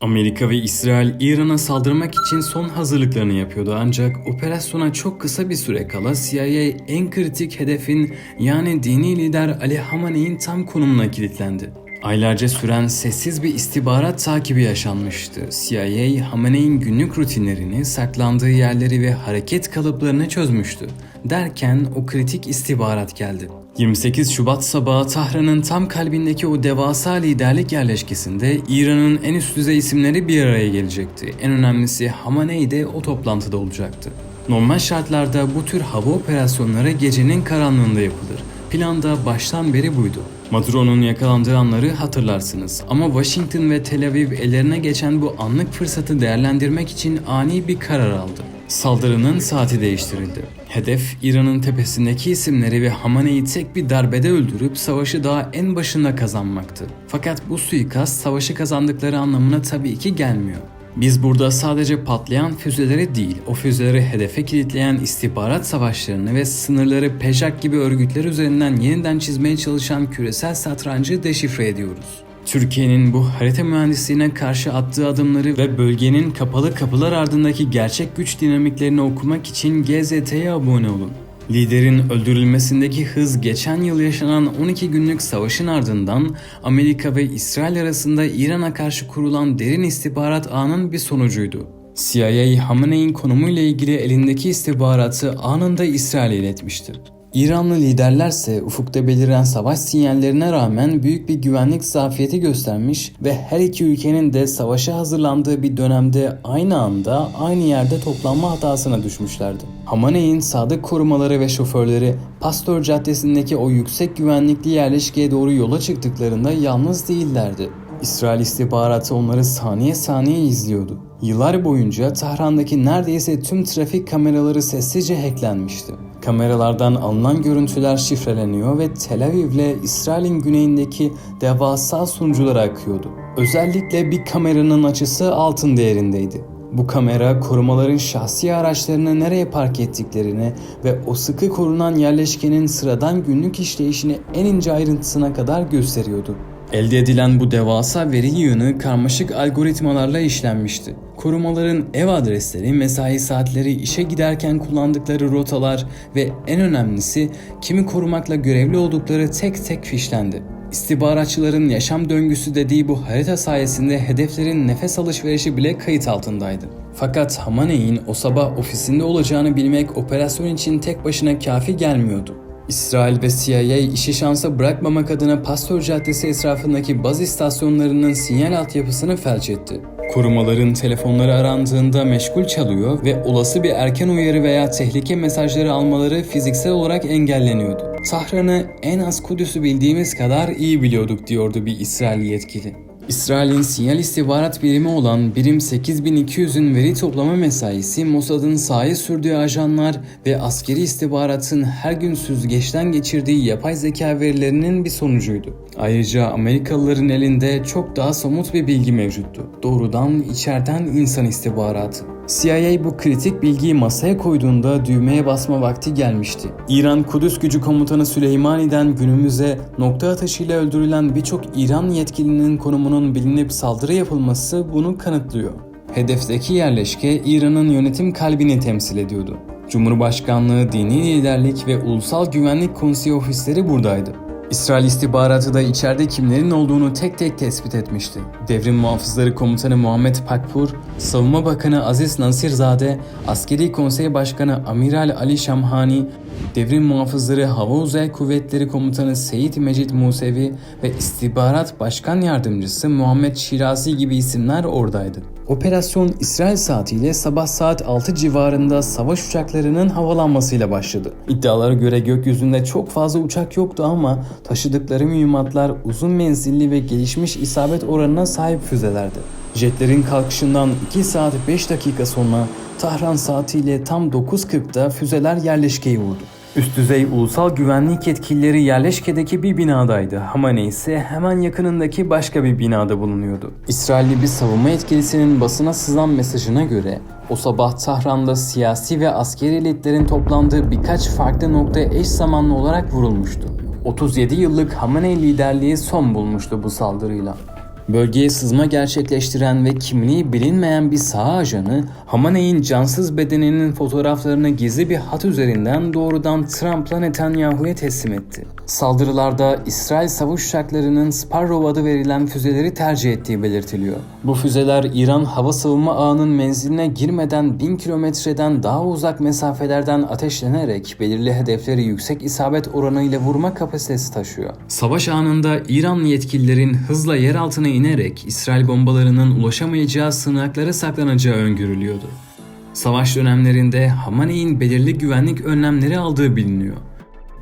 Amerika ve İsrail İran'a saldırmak için son hazırlıklarını yapıyordu ancak operasyona çok kısa bir süre kala CIA en kritik hedefin yani dini lider Ali Hamenei'nin tam konumuna kilitlendi. Aylarca süren sessiz bir istihbarat takibi yaşanmıştı. CIA, Hamenei'nin günlük rutinlerini, saklandığı yerleri ve hareket kalıplarını çözmüştü. Derken o kritik istihbarat geldi. 28 Şubat sabahı Tahran'ın tam kalbindeki o devasa liderlik yerleşkesinde İran'ın en üst düzey isimleri bir araya gelecekti. En önemlisi Hamenei de o toplantıda olacaktı. Normal şartlarda bu tür hava operasyonları gecenin karanlığında yapılır. Plan da baştan beri buydu. Maduro'nun yakalandığı anları hatırlarsınız ama Washington ve Tel Aviv ellerine geçen bu anlık fırsatı değerlendirmek için ani bir karar aldı. Saldırının saati değiştirildi. Hedef İran'ın tepesindeki isimleri ve Hamenei'yi tek bir darbede öldürüp savaşı daha en başında kazanmaktı. Fakat bu suikast savaşı kazandıkları anlamına tabii ki gelmiyor. Biz burada sadece patlayan füzeleri değil, o füzeleri hedefe kilitleyen istihbarat savaşlarını ve sınırları PEJAK gibi örgütler üzerinden yeniden çizmeye çalışan küresel satrancı deşifre ediyoruz. Türkiye'nin bu harita mühendisliğine karşı attığı adımları ve bölgenin kapalı kapılar ardındaki gerçek güç dinamiklerini okumak için GZT'ye abone olun. Liderin öldürülmesindeki hız geçen yıl yaşanan 12 günlük savaşın ardından Amerika ve İsrail arasında İran'a karşı kurulan derin istihbarat ağının bir sonucuydu. CIA, Hamenei'nin konumuyla ilgili elindeki istihbaratı anında İsrail'e iletmişti. İranlı liderlerse ufukta beliren savaş sinyallerine rağmen büyük bir güvenlik zafiyeti göstermiş ve her iki ülkenin de savaşa hazırlandığı bir dönemde aynı anda aynı yerde toplanma hatasına düşmüşlerdi. Hamenei'nin sadık korumaları ve şoförleri Pasteur Caddesi'ndeki o yüksek güvenlikli yerleşkeye doğru yola çıktıklarında yalnız değillerdi. İsrail istihbaratı onları saniye saniye izliyordu. Yıllar boyunca Tahran'daki neredeyse tüm trafik kameraları sessizce hacklenmişti. Kameralardan alınan görüntüler şifreleniyor ve Tel Aviv ile İsrail'in güneyindeki devasa sunuculara akıyordu. Özellikle bir kameranın açısı altın değerindeydi. Bu kamera korumaların şahsi araçlarını nereye park ettiklerini ve o sıkı korunan yerleşkenin sıradan günlük işleyişini en ince ayrıntısına kadar gösteriyordu. Elde edilen bu devasa veri yığını karmaşık algoritmalarla işlenmişti. Korumaların ev adresleri, mesai saatleri, işe giderken kullandıkları rotalar ve en önemlisi kimi korumakla görevli oldukları tek tek fişlendi. İstihbaratçıların yaşam döngüsü dediği bu harita sayesinde hedeflerin nefes alışverişi bile kayıt altındaydı. Fakat Hamenei'nin o sabah ofisinde olacağını bilmek operasyon için tek başına kafi gelmiyordu. İsrail ve CIA işi şansa bırakmamak adına Pasteur Caddesi etrafındaki baz istasyonlarının sinyal altyapısını felç etti. Korumaların telefonları arandığında meşgul çalıyor ve olası bir erken uyarı veya tehlike mesajları almaları fiziksel olarak engelleniyordu. Tahran'ı en az Kudüs'ü bildiğimiz kadar iyi biliyorduk diyordu bir İsrailli yetkili. İsrail'in sinyal istihbarat birimi olan Birim 8200'ün veri toplama mesaisi Mossad'ın sahaya sürdüğü ajanlar ve askeri istihbaratın her gün süzgeçten geçirdiği yapay zeka verilerinin bir sonucuydu. Ayrıca Amerikalıların elinde çok daha somut bir bilgi mevcuttu. Doğrudan içeriden insan istihbaratı. CIA bu kritik bilgiyi masaya koyduğunda düğmeye basma vakti gelmişti. İran Kudüs Gücü Komutanı Süleymani'den günümüze nokta atışıyla öldürülen birçok İran yetkilinin konumunun bilinip saldırı yapılması bunu kanıtlıyor. Hedefteki yerleşke İran'ın yönetim kalbini temsil ediyordu. Cumhurbaşkanlığı, dini liderlik ve Ulusal Güvenlik Konseyi ofisleri buradaydı. İsrail istihbaratı da içeride kimlerin olduğunu tek tek tespit etmişti. Devrim Muhafızları Komutanı Muhammed Pakpur, Savunma Bakanı Aziz Nasirzade, Askeri Konsey Başkanı Amiral Ali Şamhani, Devrim Muhafızları Hava Uzay Kuvvetleri Komutanı Seyit Mecid Musevi ve İstihbarat Başkan Yardımcısı Muhammed Şirazi gibi isimler oradaydı. Operasyon İsrail saatiyle sabah saat 6 civarında savaş uçaklarının havalanmasıyla başladı. İddialara göre gökyüzünde çok fazla uçak yoktu ama taşıdıkları mühimmatlar uzun menzilli ve gelişmiş isabet oranına sahip füzelerdi. Jetlerin kalkışından 2 saat 5 dakika sonra Tahran saatiyle tam 9.40'da füzeler yerleşkeyi vurdu. Üst düzey ulusal güvenlik yetkilileri yerleşkedeki bir binadaydı. Hamenei ise hemen yakınındaki başka bir binada bulunuyordu. İsrailli bir savunma yetkilisinin basına sızan mesajına göre o sabah Tahran'da siyasi ve askeri elitlerin toplandığı birkaç farklı nokta eş zamanlı olarak vurulmuştu. 37 yıllık Hamenei liderliği son bulmuştu bu saldırıyla. Bölgeye sızma gerçekleştiren ve kimliği bilinmeyen bir saha ajanı, Hamaney'in cansız bedeninin fotoğraflarını gizli bir hat üzerinden doğrudan Trump'la Netanyahu'ya teslim etti. Saldırılarda İsrail savaş uçaklarının Sparrow adı verilen füzeleri tercih ettiği belirtiliyor. Bu füzeler İran hava savunma ağının menziline girmeden 1000 kilometreden daha uzak mesafelerden ateşlenerek belirli hedefleri yüksek isabet oranıyla vurma kapasitesi taşıyor. Savaş anında İranlı yetkililerin hızla yer altına inerek İsrail bombalarının ulaşamayacağı sığınaklara saklanacağı öngörülüyordu. Savaş dönemlerinde Hamaney'in belirli güvenlik önlemleri aldığı biliniyor.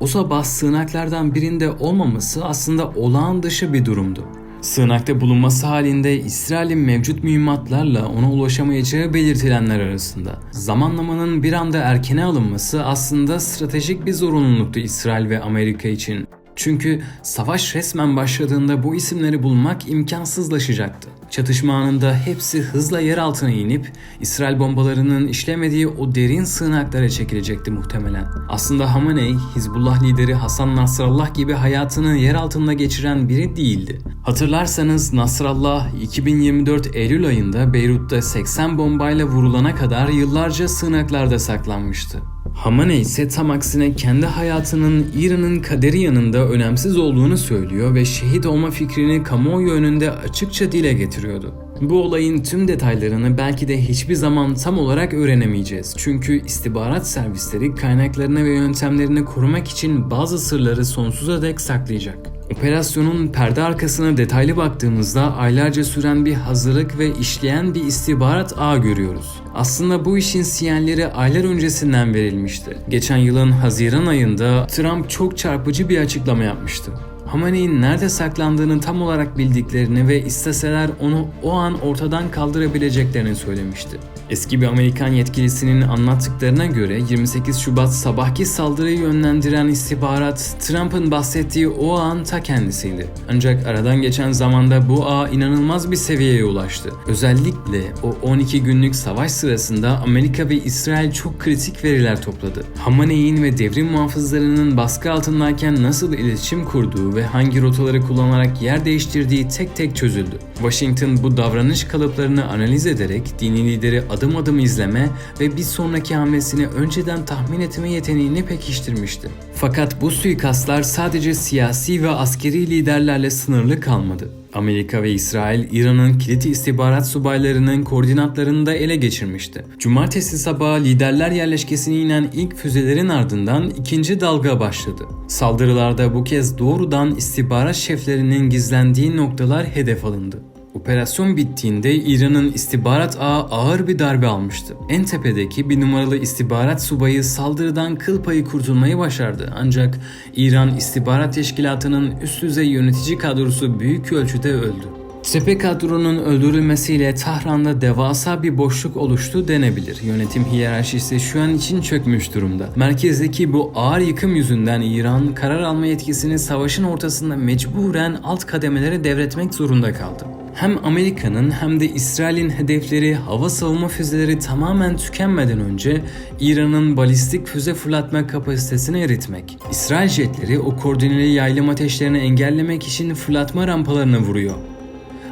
O sabah sığınaklardan birinde olmaması aslında olağan dışı bir durumdu. Sığınakta bulunması halinde İsrail'in mevcut mühimmatlarla ona ulaşamayacağı belirtilenler arasında. Zamanlamanın bir anda erkene alınması aslında stratejik bir zorunluluktu İsrail ve Amerika için. Çünkü savaş resmen başladığında bu isimleri bulmak imkansızlaşacaktı. Çatışma anında hepsi hızla yer altına inip İsrail bombalarının işlemediği o derin sığınaklara çekilecekti muhtemelen. Aslında Hamaney, Hizbullah lideri Hasan Nasrallah gibi hayatını yer altında geçiren biri değildi. Hatırlarsanız Nasrallah 2024 Eylül ayında Beyrut'ta 80 bombayla vurulana kadar yıllarca sığınaklarda saklanmıştı. Hamaney ise tam aksine kendi hayatının İran'ın kaderi yanında önemsiz olduğunu söylüyor ve şehit olma fikrini kamuoyu önünde açıkça dile getiriyordu. Bu olayın tüm detaylarını belki de hiçbir zaman tam olarak öğrenemeyeceğiz. Çünkü istihbarat servisleri kaynaklarını ve yöntemlerini korumak için bazı sırları sonsuza dek saklayacak. Operasyonun perde arkasına detaylı baktığımızda aylarca süren bir hazırlık ve işleyen bir istihbarat ağı görüyoruz. Aslında bu işin sinyalleri aylar öncesinden verilmişti. Geçen yılın Haziran ayında Trump çok çarpıcı bir açıklama yapmıştı. Hamaney'in nerede saklandığını tam olarak bildiklerini ve isteseler onu o an ortadan kaldırabileceklerini söylemişti. Eski bir Amerikan yetkilisinin anlattıklarına göre 28 Şubat sabahki saldırıyı yönlendiren istihbarat Trump'ın bahsettiği o an ta kendisiydi. Ancak aradan geçen zamanda bu ağ inanılmaz bir seviyeye ulaştı. Özellikle o 12 günlük savaş sırasında Amerika ve İsrail çok kritik veriler topladı. Hamaney'in ve devrim muhafızlarının baskı altındayken nasıl iletişim kurduğu ve hangi rotaları kullanarak yer değiştirdiği tek tek çözüldü. Washington bu davranış kalıplarını analiz ederek dini lideri adım adım izleme ve bir sonraki hamlesini önceden tahmin etme yeteneğini pekiştirmişti. Fakat bu suikastlar sadece siyasi ve askeri liderlerle sınırlı kalmadı. Amerika ve İsrail, İran'ın kilit istihbarat subaylarının koordinatlarını da ele geçirmişti. Cumartesi sabahı liderler yerleşkesine inen ilk füzelerin ardından ikinci dalga başladı. Saldırılarda bu kez doğrudan istihbarat şeflerinin gizlendiği noktalar hedef alındı. Operasyon bittiğinde İran'ın istihbarat ağı ağır bir darbe almıştı. En tepedeki bir numaralı istihbarat subayı saldırıdan kıl payı kurtulmayı başardı. Ancak İran İstihbarat Teşkilatı'nın üst düzey yönetici kadrosu büyük ölçüde öldü. Tepe kadronun öldürülmesiyle Tahran'da devasa bir boşluk oluştu denebilir. Yönetim hiyerarşisi şu an için çökmüş durumda. Merkezdeki bu ağır yıkım yüzünden İran, karar alma yetkisini savaşın ortasında mecburen alt kademelere devretmek zorunda kaldı. Hem Amerika'nın hem de İsrail'in hedefleri hava savunma füzeleri tamamen tükenmeden önce İran'ın balistik füze fırlatma kapasitesini eritmek. İsrail jetleri o koordineli yaylım ateşlerini engellemek için fırlatma rampalarına vuruyor.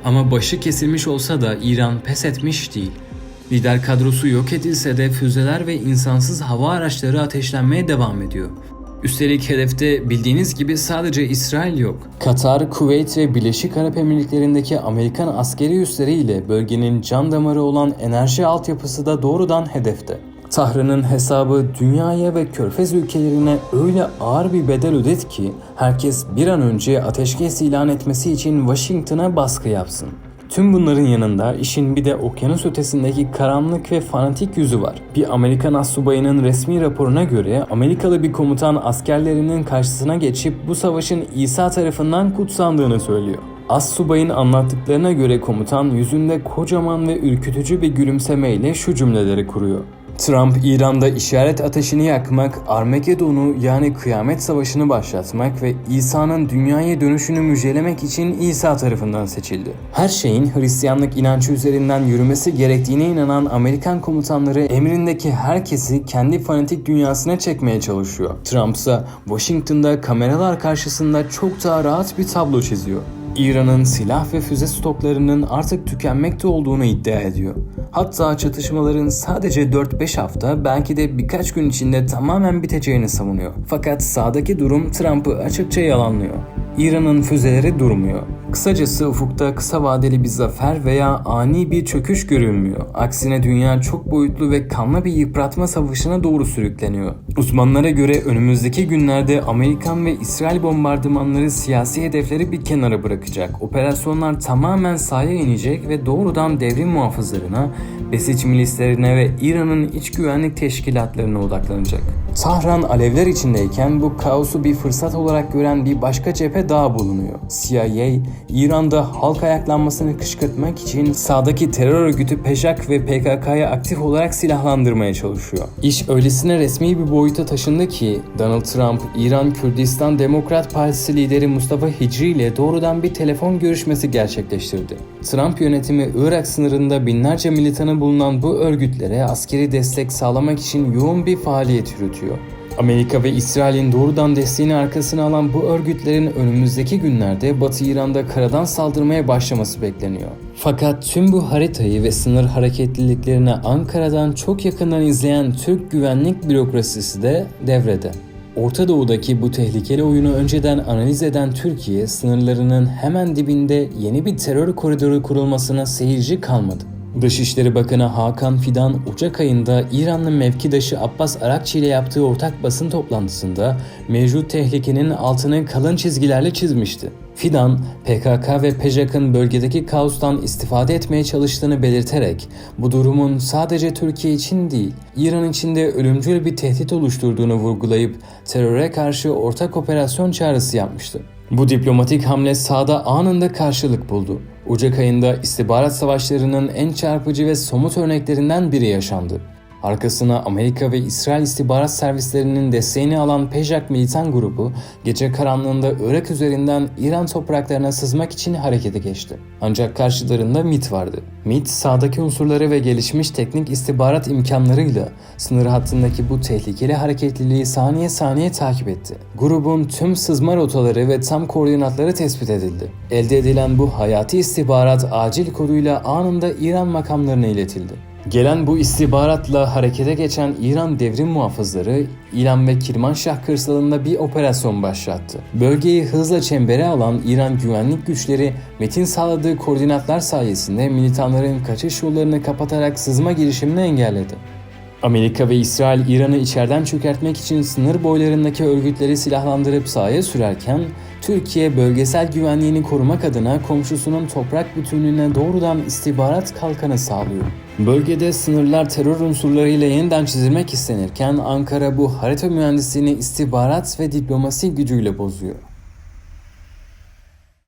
Ama başı kesilmiş olsa da İran pes etmiş değil. Lider kadrosu yok edilse de füzeler ve insansız hava araçları ateşlenmeye devam ediyor. Üstelik hedefte bildiğiniz gibi sadece İsrail yok. Katar, Kuveyt ve Birleşik Arap Emirlikleri'ndeki Amerikan askeri üsleriyle bölgenin can damarı olan enerji altyapısı da doğrudan hedefte. Tahran'ın hesabı dünyaya ve Körfez ülkelerine öyle ağır bir bedel ödedi ki herkes bir an önce ateşkes ilan etmesi için Washington'a baskı yapsın. Tüm bunların yanında işin bir de okyanus ötesindeki karanlık ve fanatik yüzü var. Bir Amerikan astsubayının resmi raporuna göre Amerikalı bir komutan askerlerinin karşısına geçip bu savaşın İsa tarafından kutsandığını söylüyor. Astsubayın anlattıklarına göre komutan yüzünde kocaman ve ürkütücü bir gülümsemeyle şu cümleleri kuruyor. Trump, İran'da işaret ateşini yakmak, Armagedon'u yani kıyamet savaşını başlatmak ve İsa'nın dünyaya dönüşünü müjdelemek için İsa tarafından seçildi. Her şeyin Hristiyanlık inancı üzerinden yürümesi gerektiğine inanan Amerikan komutanları emrindeki herkesi kendi fanatik dünyasına çekmeye çalışıyor. Trump ise Washington'da kameralar karşısında çok daha rahat bir tablo çiziyor. İran'ın silah ve füze stoklarının artık tükenmekte olduğunu iddia ediyor. Hatta çatışmaların sadece 4-5 hafta belki de birkaç gün içinde tamamen biteceğini savunuyor. Fakat sahadaki durum Trump'ı açıkça yalanlıyor. İran'ın füzeleri durmuyor. Kısacası ufukta kısa vadeli bir zafer veya ani bir çöküş görülmüyor. Aksine dünya çok boyutlu ve kanlı bir yıpratma savaşına doğru sürükleniyor. Uzmanlara göre önümüzdeki günlerde Amerikan ve İsrail bombardımanları siyasi hedefleri bir kenara bırakacak. Operasyonlar tamamen sahaya inecek ve doğrudan devrim muhafızlarına, Besiç milislerine ve İran'ın iç güvenlik teşkilatlarına odaklanacak. Tahran alevler içindeyken bu kaosu bir fırsat olarak gören bir başka cephe daha bulunuyor. CIA, İran'da halk ayaklanmasını kışkırtmak için sağdaki terör örgütü PEJAK ve PKK'yı aktif olarak silahlandırmaya çalışıyor. İş öylesine resmi bir boyuta taşındı ki Donald Trump, İran Kürdistan Demokrat Partisi lideri Mustafa Hicri ile doğrudan bir telefon görüşmesi gerçekleştirdi. Trump yönetimi Irak sınırında binlerce militanı bulunan bu örgütlere askeri destek sağlamak için yoğun bir faaliyet yürütüyor. Amerika ve İsrail'in doğrudan desteğini arkasına alan bu örgütlerin önümüzdeki günlerde Batı İran'da karadan saldırmaya başlaması bekleniyor. Fakat tüm bu haritayı ve sınır hareketliliklerini Ankara'dan çok yakından izleyen Türk güvenlik bürokrasisi de devrede. Orta Doğu'daki bu tehlikeli oyunu önceden analiz eden Türkiye, sınırlarının hemen dibinde yeni bir terör koridoru kurulmasına seyirci kalmadı. Dışişleri Bakanı Hakan Fidan, Ocak ayında İranlı mevkidaşı Abbas Arakçı ile yaptığı ortak basın toplantısında mevcut tehlikenin altını kalın çizgilerle çizmişti. Fidan, PKK ve PEJAK'ın bölgedeki kaostan istifade etmeye çalıştığını belirterek bu durumun sadece Türkiye için değil, İran için de ölümcül bir tehdit oluşturduğunu vurgulayıp teröre karşı ortak operasyon çağrısı yapmıştı. Bu diplomatik hamle sahada anında karşılık buldu. Ocak ayında istihbarat savaşlarının en çarpıcı ve somut örneklerinden biri yaşandı. Arkasına Amerika ve İsrail istihbarat servislerinin desteğini alan PEJAK militan grubu, gece karanlığında Irak üzerinden İran topraklarına sızmak için harekete geçti. Ancak karşılarında MİT vardı. MİT, sahadaki unsurları ve gelişmiş teknik istihbarat imkanlarıyla sınır hattındaki bu tehlikeli hareketliliği saniye saniye takip etti. Grubun tüm sızma rotaları ve tam koordinatları tespit edildi. Elde edilen bu hayati istihbarat acil koduyla anında İran makamlarına iletildi. Gelen bu istihbaratla harekete geçen İran devrim muhafızları, İlan ve Kirmanşah kırsalında bir operasyon başlattı. Bölgeyi hızla çembere alan İran güvenlik güçleri, MİT'in sağladığı koordinatlar sayesinde militanların kaçış yollarını kapatarak sızma girişimini engelledi. Amerika ve İsrail, İran'ı içeriden çökertmek için sınır boylarındaki örgütleri silahlandırıp sahaya sürerken, Türkiye bölgesel güvenliğini korumak adına komşusunun toprak bütünlüğüne doğrudan istihbarat kalkanı sağlıyor. Bölgede sınırlar terör unsurlarıyla yeniden çizilmek istenirken Ankara bu harita mühendisliğini istihbarat ve diplomasi gücüyle bozuyor.